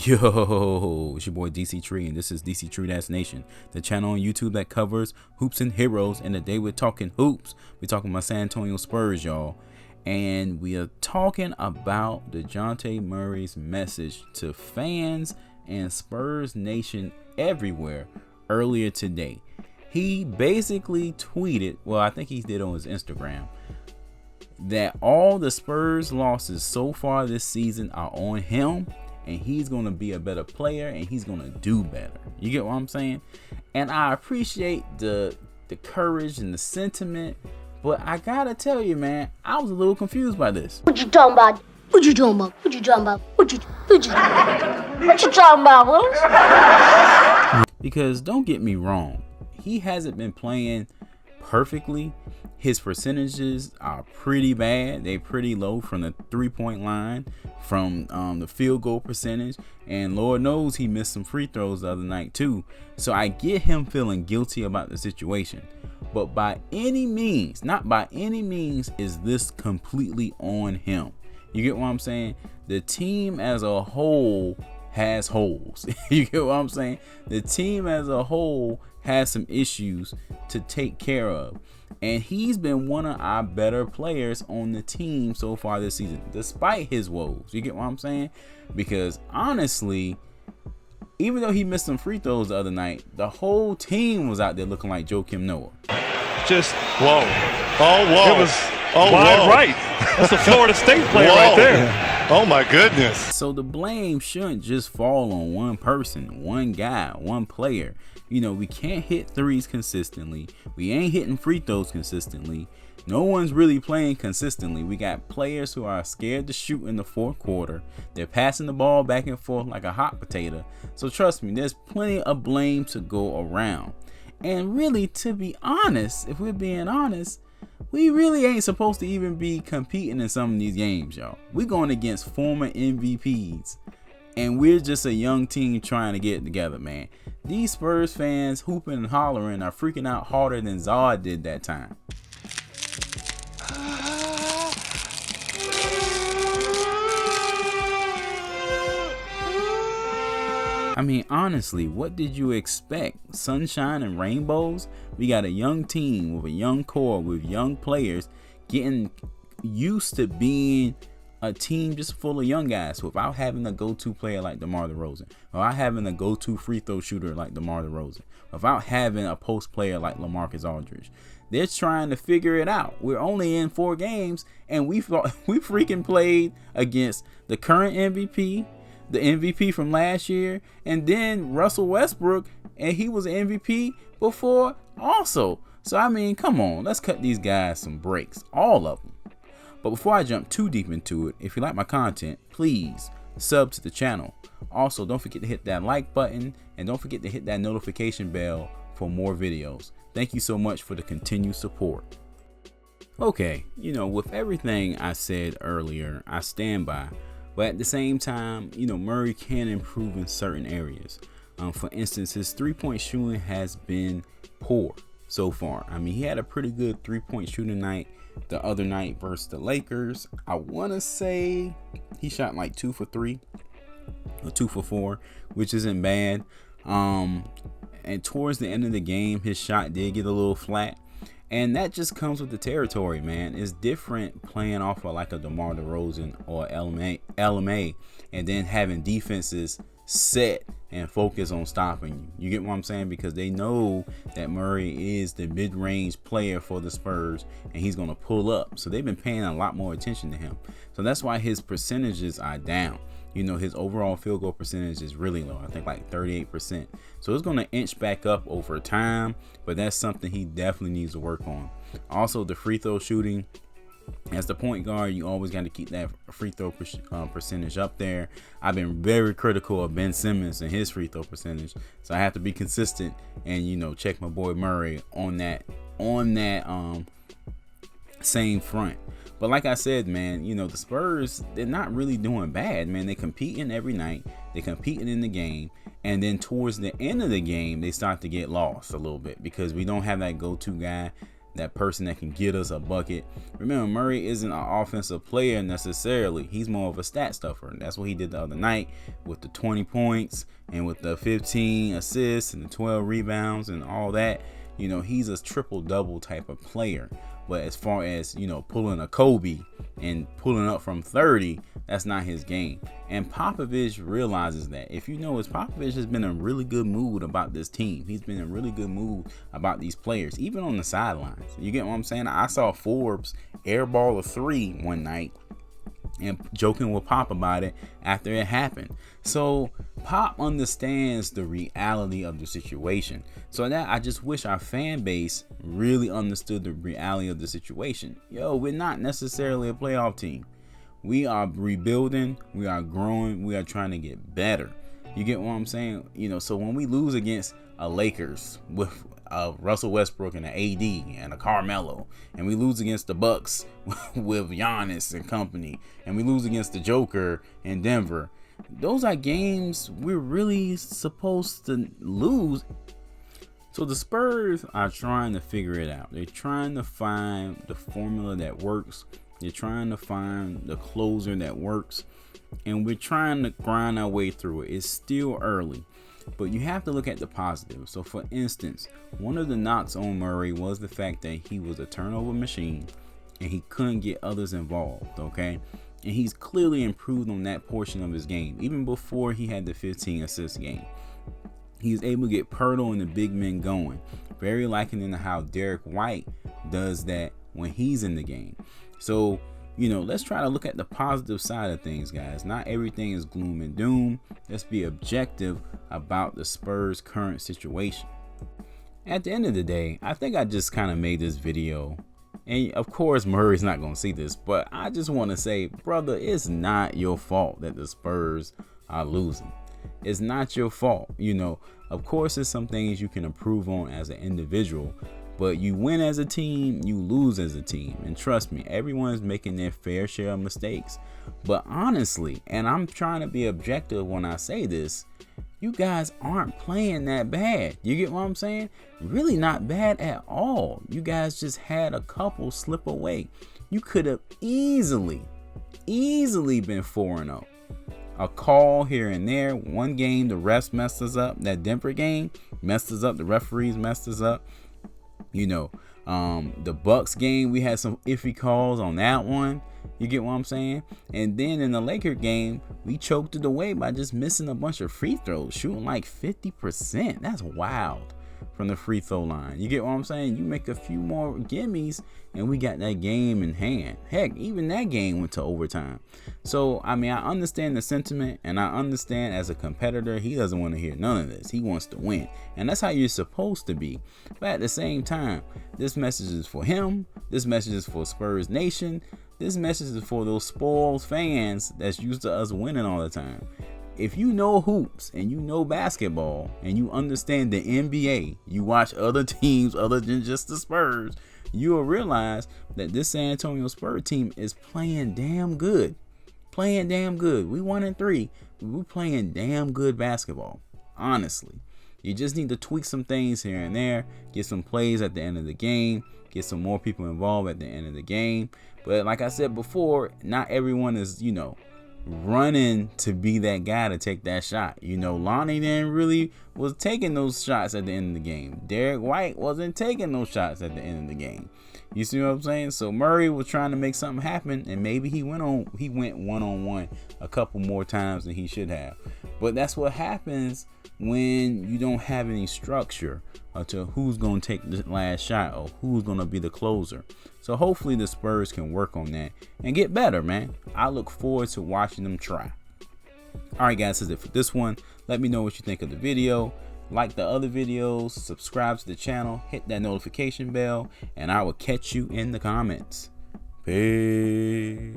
Yo, it's your boy Dctree, and this is Dctree-Nation, the channel on YouTube that covers hoops and heroes. And today we're talking hoops. We're talking about San Antonio Spurs, y'all. And we are talking about Dejounte Murray's message to fans and Spurs Nation everywhere earlier today. He basically tweeted, well, I think he did on his Instagram, that all the Spurs losses so far this season are on him, and he's going to be a better player and he's going to do better. You get what I'm saying? And I appreciate the courage and the sentiment, but I gotta tell you, man, I was a little confused by this. What you talking about? What you talking about? What you talking about? What you talking about, Willis? Because don't get me wrong, he hasn't been playing perfectly. His percentages are pretty bad. They're pretty low from the 3-point line, from the field goal percentage, and Lord knows he missed some free throws the other night too. So I get him feeling guilty about the situation, but by any means, not by any means, is this completely on him. You get what I'm saying? The team as a whole has holes. You get what I'm saying? The team as a whole has some issues to take care of. And he's been one of our better players on the team so far this season, despite his woes. You get what I'm saying? Because honestly, even though he missed some free throws the other night, the whole team was out there looking like Joakim Noah. Just whoa. Oh, whoa. It was wide whoa. right. That's a Florida State player right there. Oh my goodness. So the blame shouldn't just fall on one person, one guy, one player. You know, we can't hit threes consistently. We ain't hitting free throws consistently. No one's really playing consistently. We got players who are scared to shoot in the fourth quarter. They're passing the ball back and forth like a hot potato. So trust me, there's plenty of blame to go around. And really, to be honest, if we're being honest, we really ain't supposed to even be competing in some of these games, y'all. We're going against former MVPs, and we're just a young team trying to get it together, man. These Spurs fans hooping and hollering are freaking out harder than Zod did that time. I mean, honestly, what did you expect? Sunshine and rainbows? We got a young team with a young core, with young players getting used to being a team just full of young guys without having a go-to player like DeMar DeRozan, without having a go-to free throw shooter like DeMar DeRozan, without having a post player like LaMarcus Aldridge. They're trying to figure it out. We're only in 4 games, and we freaking played against the current MVP, the MVP from last year, and then Russell Westbrook, and he was an MVP before also. So I mean, come on, let's cut these guys some breaks, all of them. But before I jump too deep into it, if you like my content, please sub to the channel. Also, don't forget to hit that like button, and don't forget to hit that notification bell for more videos. Thank you so much for the continued support. Okay, you know, with everything I said earlier, I stand by. But at the same time, you know, Murray can improve in certain areas. For instance, his 3-point shooting has been poor so far. I mean, he had a pretty good 3-point shooting night the other night versus the Lakers. I want to say he shot like 2 for 3 or 2 for 4, which isn't bad. And towards the end of the game, his shot did get a little flat. And that just comes with the territory, man. It's different playing off of like a DeMar DeRozan or LMA and then having defenses set and focus on stopping you. You get what I'm saying? Because they know that Murray is the mid-range player for the Spurs, and he's going to pull up. So they've been paying a lot more attention to him. So that's why his percentages are down. You know, his overall field goal percentage is really low. I think like 38%. So it's going to inch back up over time, but that's something he definitely needs to work on. Also, the free throw shooting. As the point guard, you always got to keep that free throw percentage up there. I've been very critical of Ben Simmons and his free throw percentage, so I have to be consistent and, you know, check my boy Murray on that same front. But like I said, man, you know, the Spurs, they're not really doing bad, man. They competing every night. They competing in the game. And then towards the end of the game, they start to get lost a little bit because we don't have that go-to guy. that person that can get us a bucket. Remember, Murray isn't an offensive player necessarily. He's more of a stat stuffer. And that's what he did the other night with the 20 points and with the 15 assists and the 12 rebounds and all that. You know, he's a triple-double type of player. But as far as, you know, pulling a Kobe and pulling up from 30, that's not his game. And Popovich realizes that. If you notice, Popovich has been in a really good mood about this team. He's been in a really good mood about these players, even on the sidelines. You get what I'm saying? I saw Forbes airball a 3 one night and joking with Pop about it after it happened. So Pop understands the reality of the situation. So that I just wish our fan base really understood the reality of the situation. Yo, we're not necessarily a playoff team. We are rebuilding, we are growing, we are trying to get better. You get what I'm saying? You know, so when we lose against a Lakers with Russell Westbrook and an AD and a Carmelo, and we lose against the Bucks with Giannis and company, and we lose against the Joker in Denver, those are games we're really supposed to lose. So the Spurs are trying to figure it out. They're trying to find the formula that works. They're trying to find the closer that works. And we're trying to grind our way through it. It's still early, but you have to look at the positives. So for instance, one of the knocks on Murray was the fact that he was a turnover machine and he couldn't get others involved, okay? And he's clearly improved on that portion of his game. Even before he had the 15 assist game, he's able to get Pirtle and the big men going. Very likening to how Derek White does that when he's in the game. So, you know, let's try to look at the positive side of things, guys. Not everything is gloom and doom. Let's be objective about the Spurs' current situation. At the end of the day, I think I just kind of made this video. And of course, Murray's not going to see this, but I just want to say, brother, it's not your fault that the Spurs are losing. It's not your fault. You know, of course, there's some things you can improve on as an individual. But you win as a team, you lose as a team. And trust me, everyone's making their fair share of mistakes. But honestly, and I'm trying to be objective when I say this, you guys aren't playing that bad. You get what I'm saying? Really not bad at all. You guys just had a couple slip away. You could have easily been 4-0. A call here and there. One game, the refs messed us up. That Denver game messed us up. The referees messed us up. You know, the Bucks game, we had some iffy calls on that one. You get what I'm saying? And then in the Laker game, we choked it away by just missing a bunch of free throws, shooting like 50%. That's wild from the free throw line. You get what I'm saying? You make a few more gimmies and we got that game in hand. Heck, even that game went to overtime. So, I mean, I understand the sentiment, and I understand as a competitor, he doesn't want to hear none of this. He wants to win. And that's how you're supposed to be. But at the same time, this message is for him. This message is for Spurs Nation. This message is for those spoiled fans that's used to us winning all the time. If you know hoops and you know basketball and you understand the NBA, you watch other teams other than just the Spurs, you will realize that this San Antonio Spurs team is playing damn good. Playing damn good. We 1-3. We're playing damn good basketball. Honestly. You just need to tweak some things here and there. Get some plays at the end of the game. Get some more people involved at the end of the game. But like I said before, not everyone is, you know, running to be that guy to take that shot. You know, Lonnie didn't really was taking those shots at the end of the game. Derek White wasn't taking those shots at the end of the game. You see what I'm saying? So Murray was trying to make something happen, and maybe he went one-on-one a couple more times than he should have. But that's what happens when you don't have any structure to who's going to take the last shot or who's going to be the closer. So hopefully the Spurs can work on that and get better, man. I look forward to watching them try. All right, guys, that's it for this one. Let me know what you think of the video. Like the other videos, subscribe to the channel, hit that notification bell, and I will catch you in the comments. Peace.